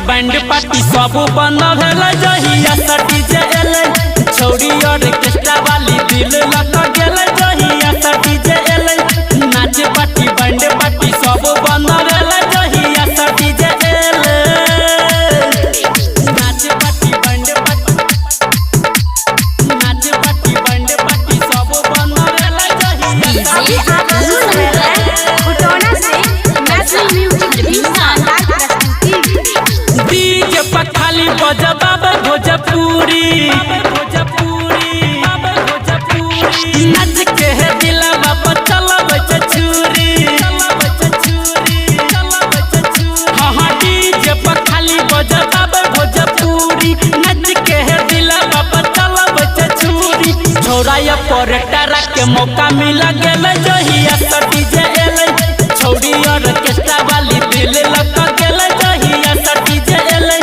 Band party सब बंद भेल जहिया सटी जे एले छौड़ी ऑर्केस्ट्रा वाली दिल लग गेल जहिया सटी जे एले नाच पार्टी बैंड पार्टी सब बंद भेल जहिया सटी जे एले नाच पार्टी बैंड पार्टी सब बंद भेल जहिया खाली बजबाब भोजपुरी नाच के है दिलवा पर चलब छुरी हाँ डीजे पर खाली बजबाब भोजपुरी नाच के है दिलवा पर चलब छुरी छोराया पर टारा के मौका मिला गेल जहिया सटी जे एले छौड़ी ऑर्केस्ट्रा वाली दिल लग गेल जहिया सटी जे एले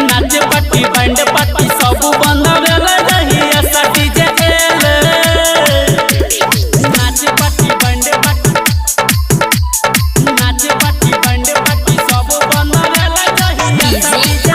नाच पार्टी बैंड पार्टी सब बंद भेल जहिया सटी जे एले नाच पार्टी बैंड पार्टी सब बंद भेल जहिया सटी जे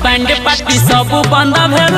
बैंड पार्टी सब बंद भेल।